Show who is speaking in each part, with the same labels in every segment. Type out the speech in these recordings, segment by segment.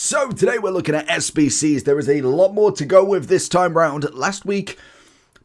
Speaker 1: So today we're looking at SBCs. There is a lot more to go with this time round. Last week,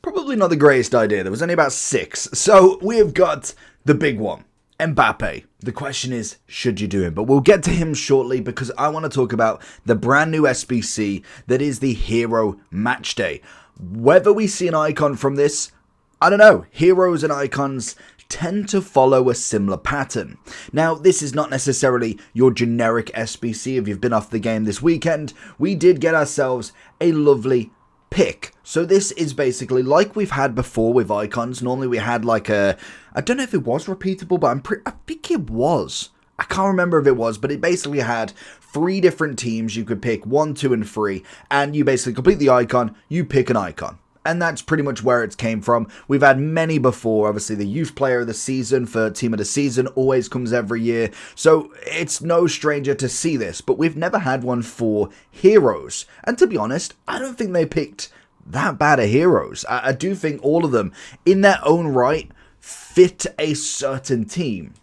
Speaker 1: probably not the greatest idea. There was only about 6. So we have got the big one, Mbappe. The question is, should you do him? But we'll get to him shortly because I want to talk about the brand new SBC that is the Hero Matchday. Whether we see an icon from this, I don't know. Heroes and icons tend to follow a similar pattern. Now, this is not necessarily your generic SBC. If you've been off the game this weekend, we did get ourselves a lovely pick. So this is basically like we've had before with icons. Normally we had like I don't know if it was repeatable, but I think it was. I can't remember if it was, but it basically had 3 different teams. You could pick 1, 2, and 3, and you basically complete the icon, you pick an icon. And that's pretty much where it came from. We've had many before. Obviously, the Youth Player of the Season for Team of the Season always comes every year. So it's no stranger to see this. But we've never had one for Heroes. And to be honest, I don't think they picked that bad of Heroes. I do think all of them, in their own right, fit a certain team.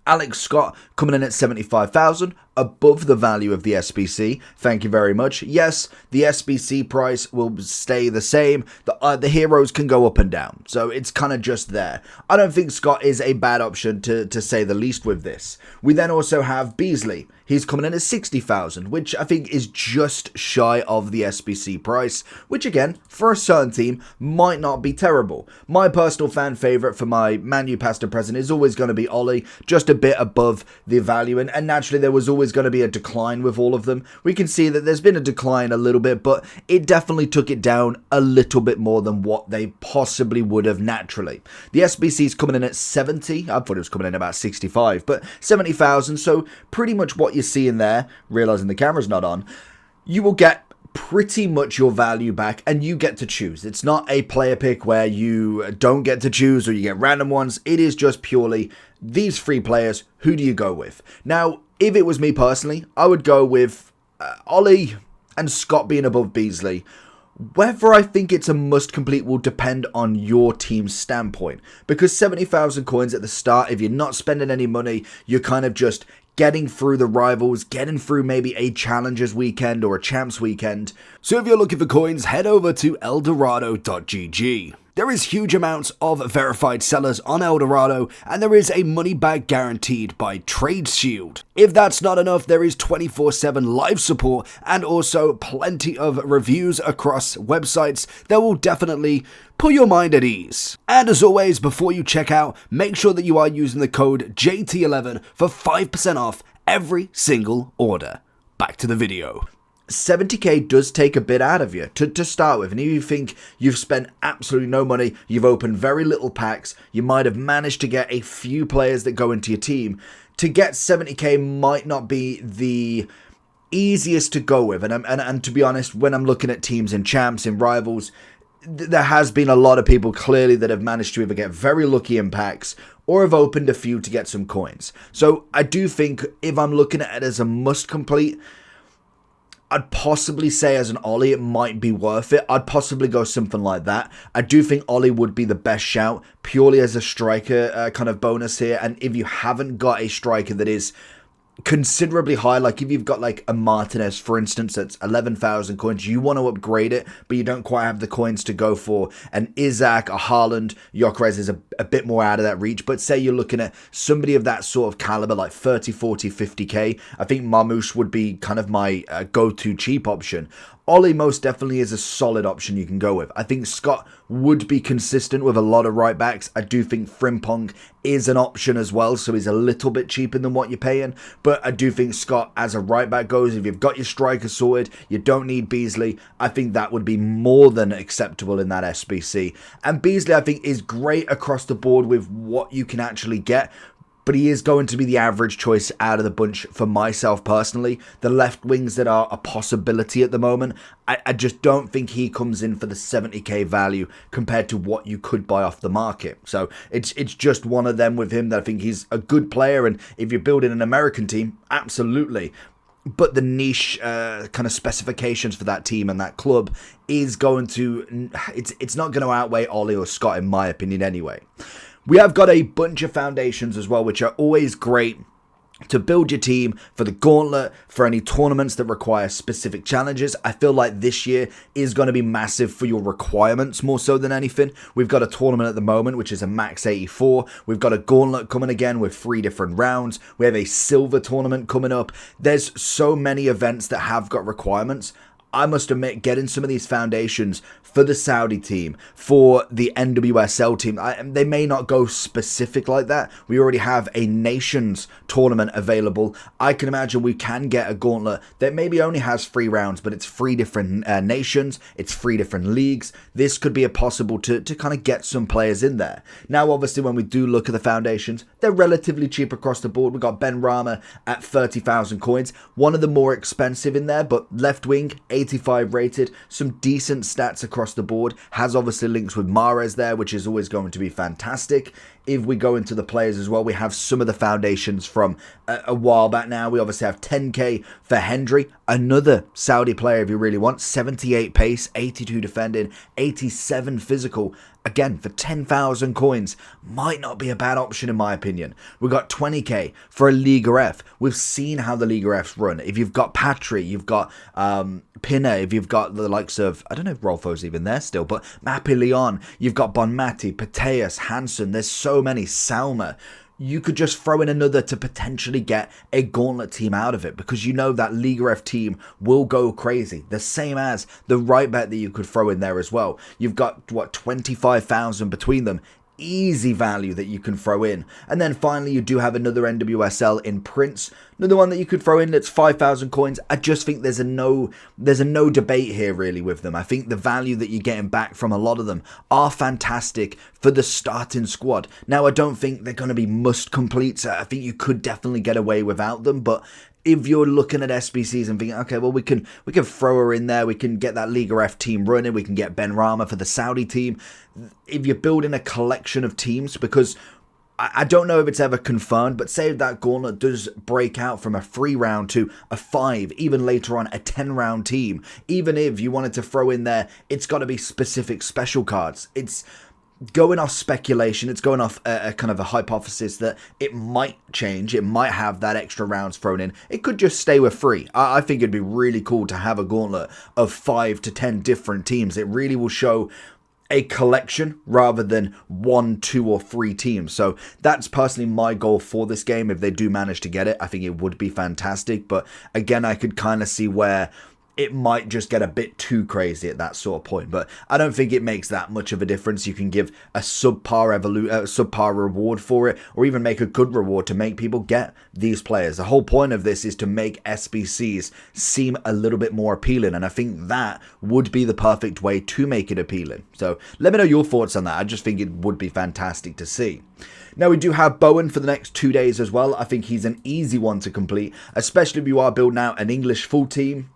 Speaker 1: Alex Scott coming in at 75,000, above the value of the SBC. Thank you very much. Yes, the SBC price will stay the same. The heroes can go up and down, so it's kind of just there. I don't think Scott is a bad option to say the least with this. We then also have Beasley. He's coming in at 60,000, which I think is just shy of the SBC price, which again, for a certain team, might not be terrible. My personal fan favourite for my Man U past and present is always going to be Ollie, just a bit above the value, and naturally there was always going to be a decline with all of them. We can see that there's been a decline a little bit, but it definitely took it down a little bit more than what they possibly would have naturally. The SBC is coming in at 70. I thought it was coming in about 65, but 70,000, so pretty much what you're seeing there, realizing the camera's not on, you will get pretty much your value back, and you get to choose. It's not a player pick where you don't get to choose or you get random ones. It is just purely these 3 players. Who do you go with? Now, if it was me personally, I would go with Ollie and Scott being above Beasley. Whether I think it's a must complete will depend on your team's standpoint, because 70,000 coins at the start, if you're not spending any money, you're kind of just getting through the rivals, getting through maybe a Challengers weekend or a Champs weekend. So if you're looking for coins, head over to eldorado.gg. There is huge amounts of verified sellers on Eldorado, and there is a money back guaranteed by Trade Shield. If that's not enough, there is 24/7 live support and also plenty of reviews across websites that will definitely put your mind at ease. And as always, before you check out, make sure that you are using the code JT11 for 5% off every single order. Back to the video. 70k does take a bit out of you to start with, and if you think you've spent absolutely no money, you've opened very little packs, you might have managed to get a few players that go into your team, to get 70k might not be the easiest to go with. And to be honest, when I'm looking at teams in champs, in rivals, there has been a lot of people clearly that have managed to either get very lucky in packs or have opened a few to get some coins. So I do think if I'm looking at it as a must complete, I'd possibly say as an Ollie, it might be worth it. I'd possibly go something like that. I do think Ollie would be the best shout, purely as a striker kind of bonus here. And if you haven't got a striker that is considerably high, like if you've got like a Martinez, for instance, that's 11,000 coins, you want to upgrade it, but you don't quite have the coins to go for an Isaac, a Haaland. Gyökeres is a bit more out of that reach, but say you're looking at somebody of that sort of caliber, like 30, 40, 50k, I think Marmoush would be kind of my go-to cheap option. Ollie most definitely is a solid option you can go with. I think Scott would be consistent with a lot of right backs. I do think Frimpong is an option as well, so he's a little bit cheaper than what you're paying. But I do think Scott as a right back goes, if you've got your striker sorted, you don't need Beasley, I think that would be more than acceptable in that SBC. And Beasley I think is great across the board with what you can actually get, but he is going to be the average choice out of the bunch for myself personally. The left wings that are a possibility at the moment, I just don't think he comes in for the 70k value compared to what you could buy off the market. So it's just one of them with him that I think he's a good player, and if you're building an American team, absolutely. But the niche kind of specifications for that team and that club is going to, it's not going to outweigh Ollie or Scott in my opinion anyway. We have got a bunch of foundations as well, which are always great to build your team for the gauntlet, for any tournaments that require specific challenges. I feel like this year is going to be massive for your requirements more so than anything. We've got a tournament at the moment, which is a max 84. We've got a gauntlet coming again with 3 different rounds. We have a silver tournament coming up. There's so many events that have got requirements. I must admit, getting some of these foundations for the Saudi team, for the NWSL team, they may not go specific like that. We already have a nations tournament available. I can imagine we can get a gauntlet that maybe only has 3 rounds, but it's 3 different nations, it's 3 different leagues. This could be a possible to kind of get some players in there. Now, obviously, when we do look at the foundations, they're relatively cheap across the board. We've got Ben Rama at 30,000 coins, one of the more expensive in there, but left wing, 85 rated, some decent stats across the board, has obviously links with Mahrez there, which is always going to be fantastic. If we go into the players as well, we have some of the foundations from a while back now. We obviously have 10k for Hendry, another Saudi player if you really want, 78 pace, 82 defending, 87 physical. Again, for 10,000 coins, might not be a bad option in my opinion. We've got 20k for a Liga F. We've seen how the Liga Fs run. If you've got Patry, you've got Pinner, if you've got the likes of, I don't know if Rolfo's even there still, but Mappy Leon, you've got Bonmati, Pateas, Hansen, there's so many, Salma. You could just throw in another to potentially get a gauntlet team out of it, because you know that Liga F team will go crazy. The same as the right bet that you could throw in there as well. You've got, what, 25,000 between them. Easy value that you can throw in. And then finally you do have another NWSL in Prince, another one that you could throw in that's 5,000 coins. I just think there's a no debate here really with them. I think the value that you're getting back from a lot of them are fantastic for the starting squad. Now, I don't think they're going to be must completes. I think you could definitely get away without them, but if you're looking at SBCs and thinking, okay, well, we can throw her in there, we can get that Liga F team running, we can get Ben Rama for the Saudi team. If you're building a collection of teams, because I don't know if it's ever confirmed, but say that gauntlet does break out from a 3 round to a 5, even later on a 10 round team. Even if you wanted to throw in there, it's got to be specific special cards. It's going off speculation, it's going off a kind of a hypothesis that it might change, it might have that extra rounds thrown in. It could just stay with 3. I think it'd be really cool to have a gauntlet of 5 to 10 different teams. It really will show a collection rather than 1, 2 or 3 teams. So that's personally my goal for this game. If they do manage to get it, I think it would be fantastic. But again, I could kind of see where it might just get a bit too crazy at that sort of point, but I don't think it makes that much of a difference. You can give a subpar reward for it, or even make a good reward to make people get these players. The whole point of this is to make SBCs seem a little bit more appealing, and I think that would be the perfect way to make it appealing. So let me know your thoughts on that. I just think it would be fantastic to see. Now, we do have Bowen for the next 2 days as well. I think he's an easy one to complete, especially if you are building out an English full team.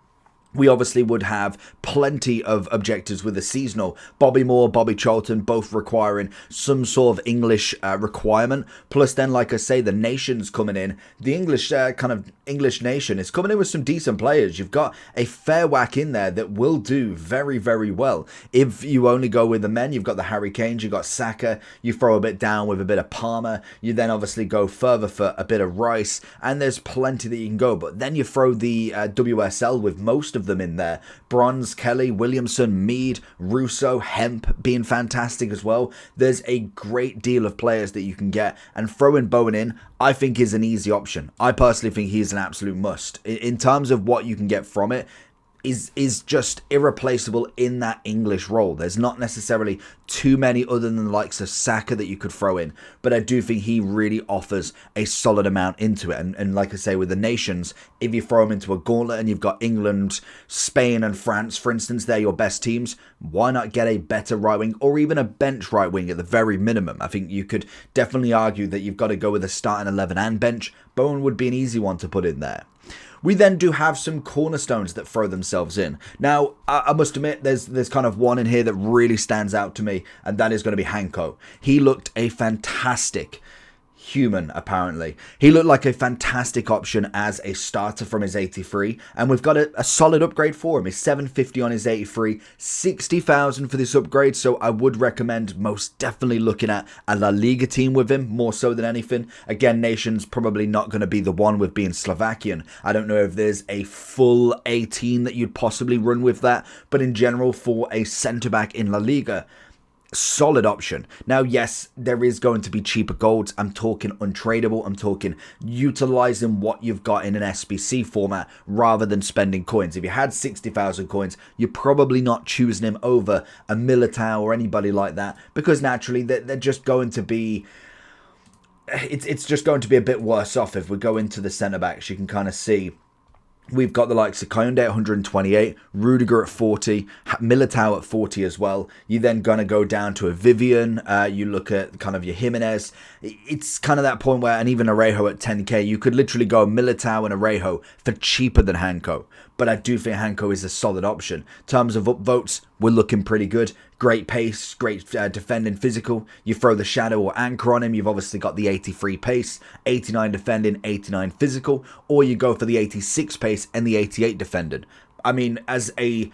Speaker 1: We obviously would have plenty of objectives with the seasonal. Bobby Moore, Bobby Charlton, both requiring some sort of English requirement. Plus then, like I say, the nation's coming in. The English kind of English nation is coming in with some decent players. You've got a fair whack in there that will do very, very well. If you only go with the men, you've got the Harry Kanes, you've got Saka. You throw a bit down with a bit of Palmer. You then obviously go further for a bit of Rice. And there's plenty that you can go. But then you throw the WSL with most of them in there. Bronze, Kelly, Williamson, Mead, Russo, Hemp being fantastic as well. There's a great deal of players that you can get, and throwing Bowen in, I think, is an easy option. I personally think he's an absolute must. In terms of what you can get from it, is just irreplaceable in that English role. There's not necessarily too many other than the likes of Saka that you could throw in, but I do think he really offers a solid amount into it. And like I say, with the nations, if you throw him into a gauntlet and you've got England, Spain and France, for instance, they're your best teams, why not get a better right wing or even a bench right wing at the very minimum? I think you could definitely argue that you've got to go with a starting 11 and bench. Bowen would be an easy one to put in there. We then do have some cornerstones that throw themselves in. Now, I must admit, there's kind of one in here that really stands out to me, and that is going to be Hanko. He looked a fantastic human, apparently. He looked like a fantastic option as a starter from his 83, and we've got a solid upgrade for him. He's 750 on his 83, 60,000 for this upgrade, so I would recommend most definitely looking at a La Liga team with him, more so than anything. Again, nation's probably not going to be the one with being Slovakian. I don't know if there's a full 18 that you'd possibly run with that, but in general, for a centre-back in La Liga, solid option. Now, yes, there is going to be cheaper golds. I'm talking untradeable. I'm talking utilizing what you've got in an SBC format rather than spending coins. If you had 60,000 coins, you're probably not choosing him over a Militao or anybody like that, because naturally they're just going to be... It's just going to be a bit worse off. If we go into the centre backs, you can kind of see we've got the likes of Koundé at 128, Rudiger at 40, Militao at 40 as well. You're then going to go down to a Vivian. You look at kind of your Jimenez. It's kind of that point where, and even Arejo at 10k, you could literally go Militao and Arejo for cheaper than Hanko. But I do think Hanko is a solid option. In terms of upvotes, we're looking pretty good. Great pace, great defending physical. You throw the shadow or anchor on him, you've obviously got the 83 pace, 89 defending, 89 physical, or you go for the 86 pace and the 88 defending. I mean, as a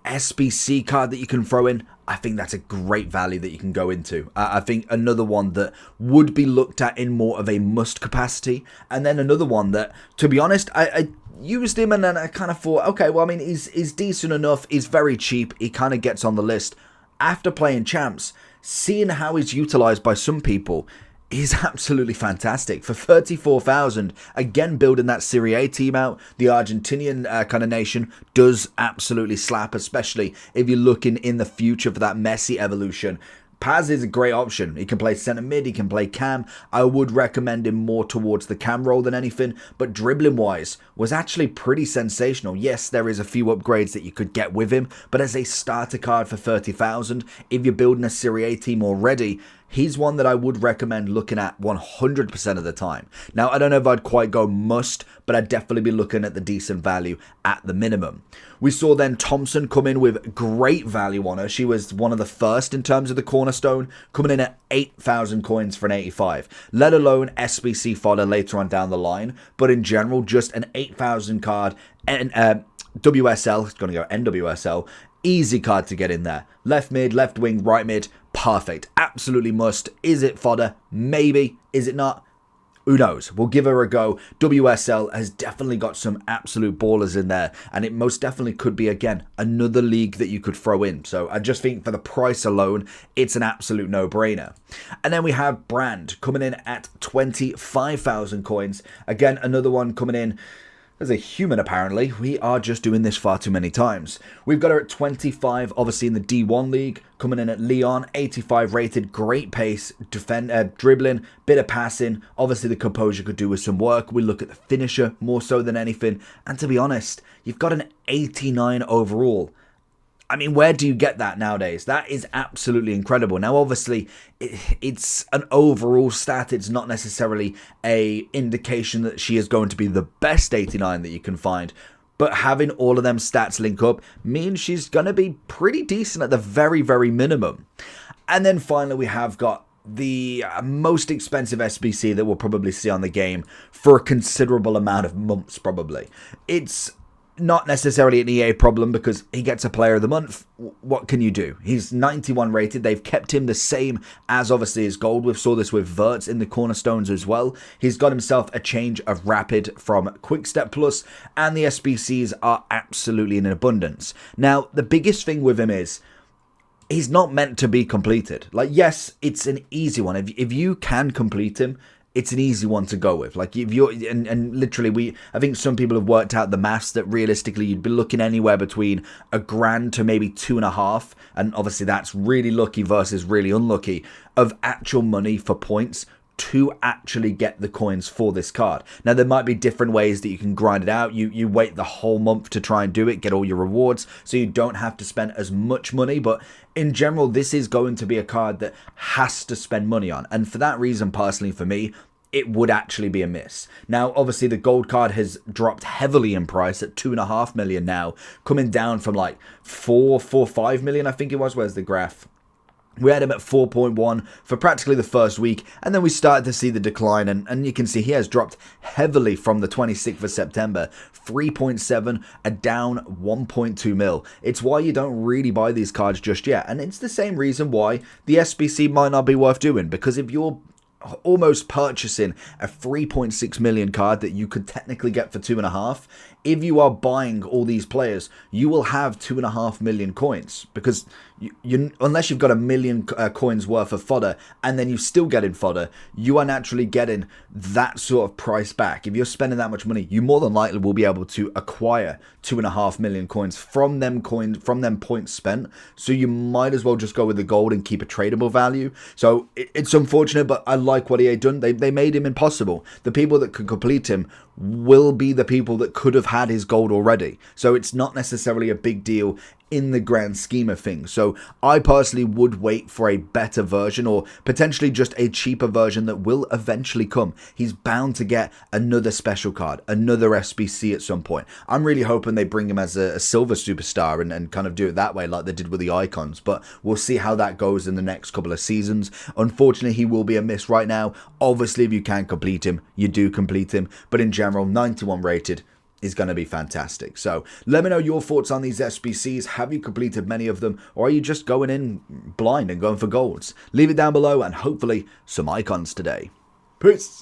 Speaker 1: SBC card that you can throw in, I think that's a great value that you can go into. I think another one that would be looked at in more of a must capacity, and then another one that, to be honest, I used him and then I kind of thought, okay, well, I mean, he's decent enough, he's very cheap, he kind of gets on the list. After playing champs, seeing how he's utilized by some people is absolutely fantastic. For 34,000, again, building that Serie A team out, the Argentinian kind of nation does absolutely slap, especially if you're looking in the future for that Messi evolution. Paz is a great option. He can play centre mid, he can play cam. I would recommend him more towards the cam role than anything, but dribbling wise was actually pretty sensational. Yes, there is a few upgrades that you could get with him, but as a starter card for 30,000, if you're building a Serie A team already, he's one that I would recommend looking at 100% of the time. Now, I don't know if I'd quite go must, but I'd definitely be looking at the decent value at the minimum. We saw then Thompson come in with great value on her. She was one of the first in terms of the Cornerstone, coming in at 8,000 coins for an 85, let alone SBC fodder later on down the line. But in general, just an 8,000 card and WSL, it's going to go NWSL, easy card to get in there. Left mid, left wing, right mid, perfect. Absolutely must. Is it fodder? Maybe. Is it not? Who knows? We'll give her a go. WSL has definitely got some absolute ballers in there, and it most definitely could be, again, another league that you could throw in. So I just think for the price alone, it's an absolute no-brainer. And then we have Brand coming in at 25,000 coins. Again, another one coming in as a human, apparently. We are just doing this far too many times. We've got her at 25, obviously in the D1 league, coming in at Lyon, 85 rated, great pace, dribbling, bit of passing. Obviously the composure could do with some work. We look at the finisher more so than anything. And to be honest, you've got an 89 overall. I mean, where do you get that nowadays? That is absolutely incredible. Now, obviously, it's an overall stat. It's not necessarily a indication that she is going to be the best 89 that you can find. But having all of them stats link up means she's going to be pretty decent at the very, very minimum. And then finally, we have got the most expensive SBC that we'll probably see on the game for a considerable amount of months, probably. It's not necessarily an EA problem because he gets a player of the month. What can you do? He's 91 rated. They've kept him the same as obviously his gold. We saw this with Verts in the Cornerstones as well. He's got himself a change of Rapid from Quickstep Plus, and the SBCs are absolutely in abundance. Now, the biggest thing with him is he's not meant to be completed. Like, yes, it's an easy one. If you can complete him, it's an easy one to go with. Like, if you're, and literally, I think some people have worked out the maths that realistically you'd be looking anywhere between $1,000 to maybe 2.5, and obviously that's really lucky versus really unlucky, of actual money for points to actually get the coins for this card. Now, there might be different ways that you can grind it out. You wait the whole month to try and do it, get all your rewards, so you don't have to spend as much money, but in general, this is going to be a card that has to spend money on, and for that reason, personally, for me, it would actually be a miss. Now, obviously, the gold card has dropped heavily in price at 2.5 million now, coming down from like 5 million, I think it was. Where's the graph? We had him at 4.1 for practically the first week, and then we started to see the decline, and you can see he has dropped heavily from the 26th of September. 3.7, a down 1.2 mil. It's why you don't really buy these cards just yet, and it's the same reason why the SBC might not be worth doing, because if you're almost purchasing a 3.6 million card that you could technically get for 2.5, if you are buying all these players, you will have 2.5 million coins, because you unless you've got a million coins worth of fodder and then you still get in fodder, you are naturally getting that sort of price back. If you're spending that much money, you more than likely will be able to acquire 2.5 million coins from them points spent. So you might as well just go with the gold and keep a tradable value. So it's unfortunate, but I like what EA done. They made him impossible. The people that could complete him will be the people that could have had his gold already. So it's not necessarily a big deal in the grand scheme of things. So I personally would wait for a better version, or potentially just a cheaper version that will eventually come. He's bound to get another special card, another SBC at some point. I'm really hoping they bring him as a silver superstar and kind of do it that way like they did with the icons, but we'll see how that goes in the next couple of seasons. Unfortunately, he will be a miss right now. Obviously, if you can complete him, you do complete him, but in general, 91 rated is going to be fantastic. So let me know your thoughts on these SBCs. Have you completed many of them, or are you just going in blind and going for golds? Leave it down below, and hopefully some icons today. Peace.